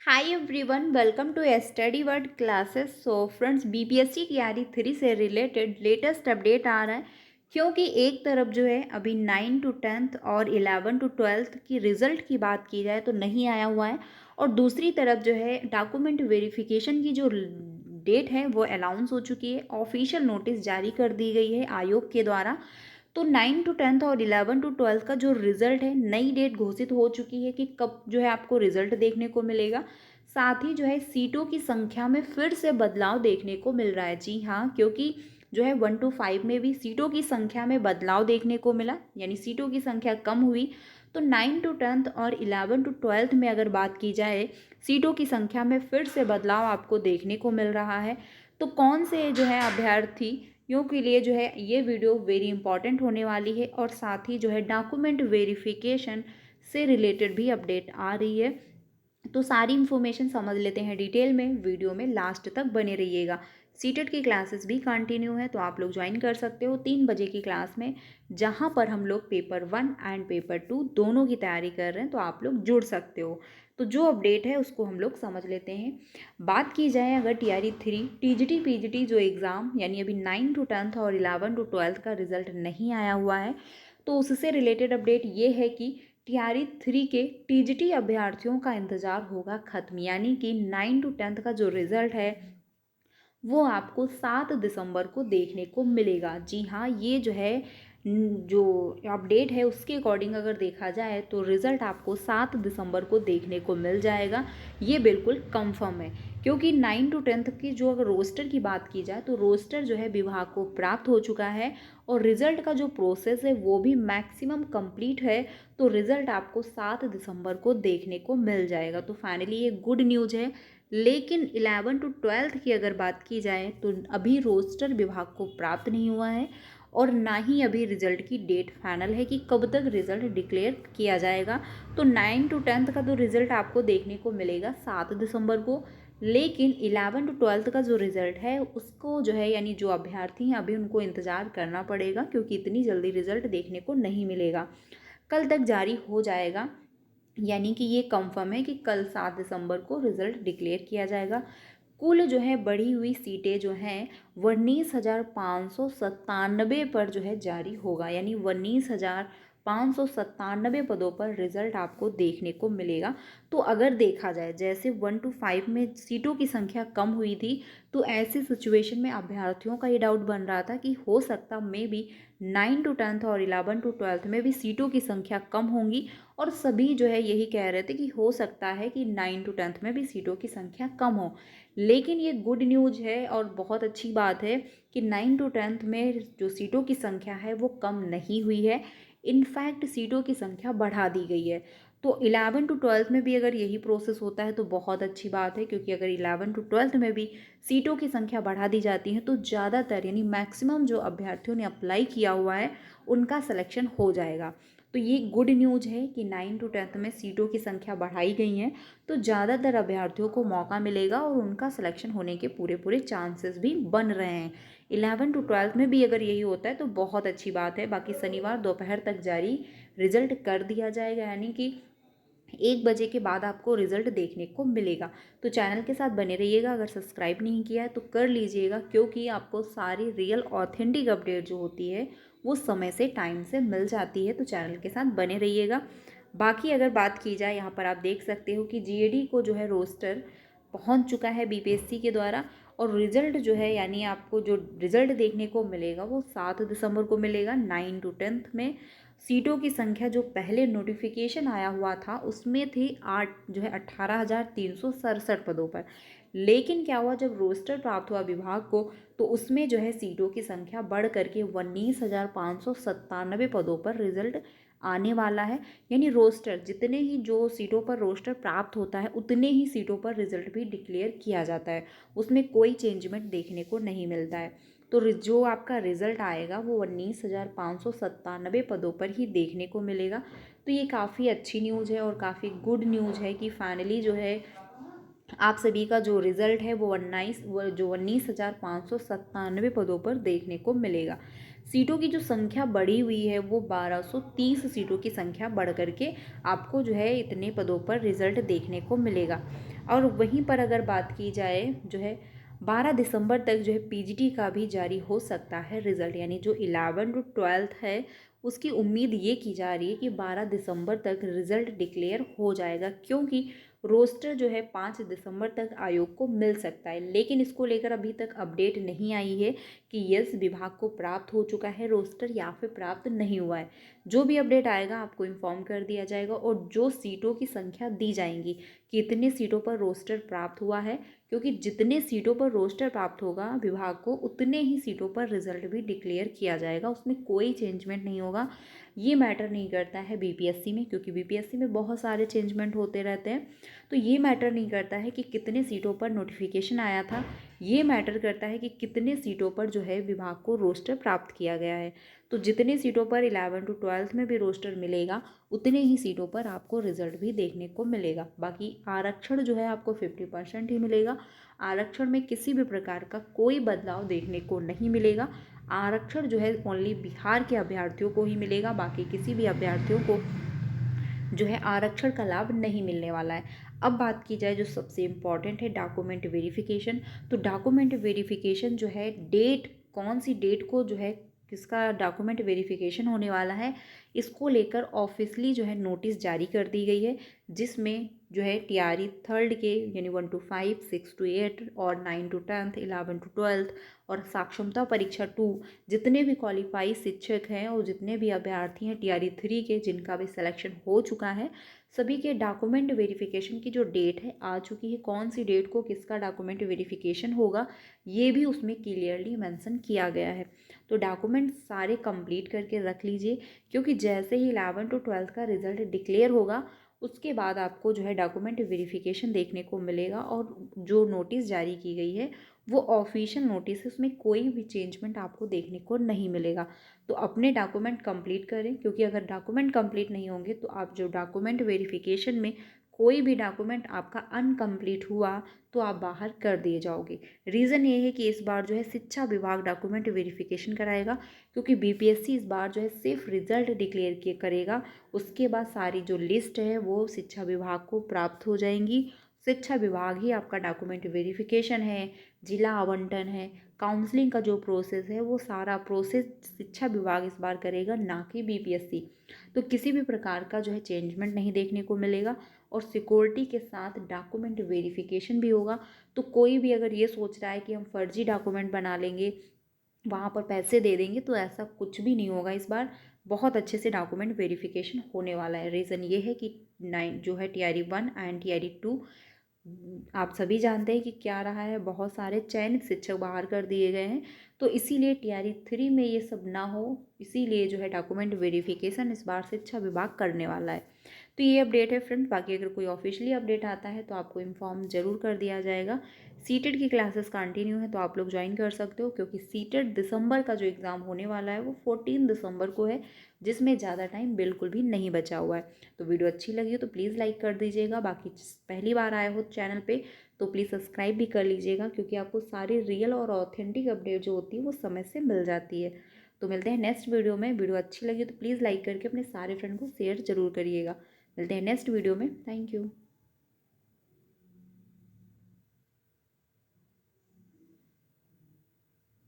Hi everyone, welcome to study word classes. So friends, BPSC तैयारी 3 से related latest update आ रहा है। क्योंकि एक तरफ जो है अभी 9 to 10th और 11 to 12th की रिज़ल्ट की बात की जाए तो नहीं आया हुआ है, और दूसरी तरफ जो है डॉक्यूमेंट वेरिफिकेशन की जो डेट है वो अनाउंस हो चुकी है। ऑफिशियल नोटिस जारी कर दी गई है आयोग के द्वारा। तो 9 to 10th और 11 to 12th का जो रिज़ल्ट है, नई डेट घोषित हो चुकी है कि कब जो है आपको रिज़ल्ट देखने को मिलेगा। साथ ही जो है सीटों की संख्या में फिर से बदलाव देखने को मिल रहा है। जी हाँ, क्योंकि जो है 1 to 5 में भी सीटों की संख्या में बदलाव देखने को मिला, यानी सीटों की संख्या कम हुई। तो 9 to 10th और 11 to 12th में अगर बात की जाए, सीटों की संख्या में फिर से बदलाव आपको देखने को मिल रहा है। तो कौन से जो है अभ्यर्थियों के लिए जो है ये वीडियो वेरी इंपॉर्टेंट होने वाली है, और साथ ही जो है डॉक्यूमेंट वेरिफिकेशन से रिलेटेड भी अपडेट आ रही है। तो सारी इन्फॉर्मेशन समझ लेते हैं डिटेल में, वीडियो में लास्ट तक बने रहिएगा। सीटेट की क्लासेस भी कंटिन्यू है, तो आप लोग ज्वाइन कर सकते हो 3 बजे की क्लास में, जहां पर हम लोग पेपर 1 एंड पेपर 2 दोनों की तैयारी कर रहे हैं। तो आप लोग जुड़ सकते हो। तो जो अपडेट है उसको हम लोग समझ लेते हैं। बात की जाए अगर टीआरई 3 टीजीटी पीजीटी जो एग्ज़ाम, यानी अभी 9 to 10th और 11 to 12th का रिजल्ट नहीं आया हुआ है, तो उससे रिलेटेड अपडेट ये है कि टीआरई 3 के टीजीटी अभ्यर्थियों का इंतज़ार होगा ख़त्म। यानी कि 9 to 10th का जो रिज़ल्ट है वो आपको 7 दिसंबर को देखने को मिलेगा। जी हाँ, ये जो है जो अपडेट है उसके अकॉर्डिंग अगर देखा जाए तो रिज़ल्ट आपको 7 दिसंबर को देखने को मिल जाएगा। ये बिल्कुल कंफर्म है, क्योंकि 9 to 10th की जो अगर रोस्टर की बात की जाए तो रोस्टर जो है विभाग को प्राप्त हो चुका है, और रिज़ल्ट का जो प्रोसेस है वो भी मैक्सिमम कंप्लीट है। तो रिज़ल्ट आपको 7 दिसंबर को देखने को मिल जाएगा। तो फाइनली ये गुड न्यूज़ है। लेकिन 11 to 12th की अगर बात की जाए तो अभी रोस्टर विभाग को प्राप्त नहीं हुआ है, और ना ही अभी रिजल्ट की डेट फाइनल है कि कब तक रिजल्ट डिक्लेयर किया जाएगा। तो 9 to 10th का तो रिजल्ट आपको देखने को मिलेगा 7 दिसंबर को। लेकिन 11 to 12th का जो रिजल्ट है उसको जो है, यानी जो अभ्यर्थी हैं अभी उनको इंतज़ार करना पड़ेगा, क्योंकि इतनी जल्दी रिजल्ट देखने को नहीं मिलेगा। कल तक जारी हो जाएगा, यानी कि ये कंफर्म है कि कल 7 दिसंबर को रिज़ल्ट डिक्लेयर किया जाएगा। कुल जो है बढ़ी हुई सीटें जो हैं 19,597 पर जो है जारी होगा, यानी 19,597 पदों पर रिजल्ट आपको देखने को मिलेगा। तो अगर देखा जाए जैसे 1 to 5 में सीटों की संख्या कम हुई थी, तो ऐसी सिचुएशन में अभ्यर्थियों का ये डाउट बन रहा था कि हो सकता मे बी 9 to 10th और 11 to 12th में भी सीटों की संख्या कम होंगी, और सभी जो है यही कह रहे थे कि हो सकता है कि 9 to 10th में भी सीटों की संख्या कम हो। लेकिन ये गुड न्यूज़ है और बहुत अच्छी बात है कि 9 to 10th में जो सीटों की संख्या है वो कम नहीं हुई है, इनफैक्ट सीटों की संख्या बढ़ा दी गई है। तो 11 to 12th में भी अगर यही प्रोसेस होता है तो बहुत अच्छी बात है, क्योंकि अगर 11 to 12th में भी सीटों की संख्या बढ़ा दी जाती है तो ज़्यादातर यानी मैक्सिमम जो अभ्यर्थियों ने अप्लाई किया हुआ है उनका सिलेक्शन हो जाएगा। तो ये गुड न्यूज़ है कि 9 to 10th में सीटों की संख्या बढ़ाई गई हैं, तो ज़्यादातर अभ्यर्थियों को मौका मिलेगा और उनका सिलेक्शन होने के पूरे पूरे चांसेस भी बन रहे हैं। 11 to 12th में भी अगर यही होता है तो बहुत अच्छी बात है। बाकी शनिवार दोपहर तक जारी रिजल्ट कर दिया जाएगा, यानी कि 1 बजे के बाद आपको रिजल्ट देखने को मिलेगा। तो चैनल के साथ बने रहिएगा, अगर सब्सक्राइब नहीं किया है तो कर लीजिएगा, क्योंकि आपको सारी रियल ऑथेंटिक अपडेट जो होती है वो समय से टाइम से मिल जाती है। तो चैनल के साथ बने रहिएगा। बाकी अगर बात की जाए, यहाँ पर आप देख सकते हो कि जीएडी को जो है रोस्टर पहुँच चुका है बीपीएससी के द्वारा, और रिजल्ट जो है यानी आपको जो रिजल्ट देखने को मिलेगा वो 7 दिसंबर को मिलेगा। 9 to 10th में सीटों की संख्या जो पहले नोटिफिकेशन आया हुआ था उसमें थी 8 जो है 18,367 पदों पर। लेकिन क्या हुआ, जब रोस्टर प्राप्त हुआ विभाग को तो उसमें जो है सीटों की संख्या बढ़ करके 19,597 पदों पर रिजल्ट आने वाला है। यानी रोस्टर जितने ही जो सीटों पर रोस्टर प्राप्त होता है उतने ही सीटों पर रिजल्ट भी डिक्लेयर किया जाता है, उसमें कोई चेंजमेंट देखने को नहीं मिलता है। तो जो आपका रिज़ल्ट आएगा वो 19,597 पदों पर ही देखने को मिलेगा। तो ये काफ़ी अच्छी न्यूज़ है और काफ़ी गुड न्यूज़ है कि फाइनली जो है आप सभी का जो रिज़ल्ट है वो 19,597 पदों पर देखने को मिलेगा। सीटों की जो संख्या बढ़ी हुई है वो 1230 सीटों की संख्या बढ़ करके आपको जो है इतने पदों पर रिज़ल्ट देखने को मिलेगा। और वहीं पर अगर बात की जाए जो है 12 दिसंबर तक जो है पीजीटी का भी जारी हो सकता है रिज़ल्ट, यानी जो 11 टू 12 है उसकी उम्मीद ये की जा रही है कि 12 दिसंबर तक रिज़ल्ट डिक्लेयर हो जाएगा, क्योंकि रोस्टर जो है 5 दिसंबर तक आयोग को मिल सकता है। लेकिन इसको लेकर अभी तक अपडेट नहीं आई है कि यस विभाग को प्राप्त हो चुका है रोस्टर या फिर प्राप्त नहीं हुआ है। जो भी अपडेट आएगा आपको इन्फॉर्म कर दिया जाएगा, और जो सीटों की संख्या दी जाएंगी, कितने सीटों पर रोस्टर प्राप्त हुआ है, क्योंकि जितने सीटों पर रोस्टर प्राप्त होगा विभाग को उतने ही सीटों पर रिजल्ट भी डिक्लेयर किया जाएगा, उसमें कोई चेंजमेंट नहीं होगा। ये मैटर नहीं करता है बीपीएससी में, क्योंकि बीपीएससी में बहुत सारे चेंजमेंट होते रहते हैं। तो ये मैटर नहीं करता है कि कितने सीटों पर नोटिफिकेशन आया था, ये मैटर करता है कि कितने सीटों पर जो है विभाग को रोस्टर प्राप्त किया गया है। तो जितने सीटों पर 11 टू 12 में भी रोस्टर मिलेगा उतने ही सीटों पर आपको रिजल्ट भी देखने को मिलेगा। बाकी आरक्षण जो है आपको 50% ही मिलेगा। आरक्षण में किसी भी प्रकार का कोई बदलाव देखने को नहीं मिलेगा। आरक्षण जो है ओनली बिहार के अभ्यर्थियों को ही मिलेगा, बाकी किसी भी अभ्यर्थियों को जो है आरक्षण का लाभ नहीं मिलने वाला है। अब बात की जाए जो सबसे इम्पॉर्टेंट है डॉक्यूमेंट वेरिफिकेशन। तो डॉक्यूमेंट वेरिफिकेशन जो है डेट, कौन सी डेट को जो है किसका डॉक्यूमेंट वेरिफिकेशन होने वाला है, इसको लेकर ऑफिशियली जो है नोटिस जारी कर दी गई है, जिसमें जो है टीआरई थर्ड के यानी 1 to 5, 6 to 8 और 9 to 10, 11 to 12 और साक्षरता परीक्षा 2 जितने भी क्वालिफाई शिक्षक हैं और जितने भी अभ्यर्थी हैं टीआरई 3 के जिनका भी सिलेक्शन हो चुका है, सभी के डॉक्यूमेंट वेरिफिकेशन की जो डेट है आ चुकी है। कौन सी डेट को किसका डॉक्यूमेंट वेरिफिकेशन होगा ये भी उसमें क्लियरली मेंशन किया गया है। तो डॉक्यूमेंट सारे कंप्लीट करके रख लीजिए, क्योंकि जैसे ही 11 टू 12 का रिजल्ट डिक्लेयर होगा उसके बाद आपको जो है डॉक्यूमेंट वेरिफिकेशन देखने को मिलेगा, और जो नोटिस जारी की गई है वो ऑफिशियल नोटिस है, उसमें कोई भी चेंजमेंट आपको देखने को नहीं मिलेगा। तो अपने डॉक्यूमेंट कंप्लीट करें, क्योंकि अगर डॉक्यूमेंट कंप्लीट नहीं होंगे तो आप जो डॉक्यूमेंट वेरिफिकेशन में कोई भी डॉक्यूमेंट आपका अनकम्प्लीट हुआ तो आप बाहर कर दिए जाओगे। रीज़न ये है कि इस बार जो है शिक्षा विभाग डॉक्यूमेंट वेरिफिकेशन कराएगा, क्योंकि बीपीएससी इस बार जो है सिर्फ रिजल्ट डिक्लेयर किए करेगा, उसके बाद सारी जो लिस्ट है वो शिक्षा विभाग को प्राप्त हो जाएंगी। शिक्षा विभाग ही आपका डॉक्यूमेंट वेरिफिकेशन है, जिला आवंटन है, काउंसलिंग का जो प्रोसेस है वो सारा प्रोसेस शिक्षा विभाग इस बार करेगा, ना कि बीपीएससी। तो किसी भी प्रकार का जो है चेंजमेंट नहीं देखने को मिलेगा, और सिक्योरिटी के साथ डॉक्यूमेंट वेरिफिकेशन भी होगा। तो कोई भी अगर ये सोच रहा है कि हम फर्जी डॉक्यूमेंट बना लेंगे, वहाँ पर पैसे दे देंगे, तो ऐसा कुछ भी नहीं होगा। इस बार बहुत अच्छे से डॉक्यूमेंट वेरिफिकेशन होने वाला है। रीज़न ये है कि 9 जो है टीआरई 1 एंड टीआरई 2 आप सभी जानते हैं कि क्या रहा है, बहुत सारे चयनित शिक्षक बाहर कर दिए गए हैं। तो इसीलिए टीआरई 3 में ये सब ना हो, इसीलिए जो है डॉक्यूमेंट वेरिफिकेशन इस बार शिक्षा विभाग करने वाला है। तो ये अपडेट है फ्रेंड। बाकी अगर कोई ऑफिशियली अपडेट आता है तो आपको इन्फॉर्म ज़रूर कर दिया जाएगा। सीटेट की क्लासेस कंटिन्यू है तो आप लोग ज्वाइन कर सकते हो, क्योंकि सीटेट दिसंबर का जो एग्ज़ाम होने वाला है वो 14 दिसंबर को है, जिसमें ज़्यादा टाइम बिल्कुल भी नहीं बचा हुआ है। तो वीडियो अच्छी लगी हो तो प्लीज़ लाइक कर दीजिएगा। बाकी पहली बार आए हो चैनल पे तो प्लीज़ सब्सक्राइब भी कर लीजिएगा, क्योंकि आपको सारी रियल और ऑथेंटिक अपडेट जो होती है वो समय से मिल जाती है। तो मिलते हैं नेक्स्ट वीडियो में। वीडियो अच्छी लगी तो प्लीज़ लाइक करके अपने सारे फ्रेंड को शेयर ज़रूर करिएगा। मिलते हैं नेक्स्ट वीडियो में। Thank you.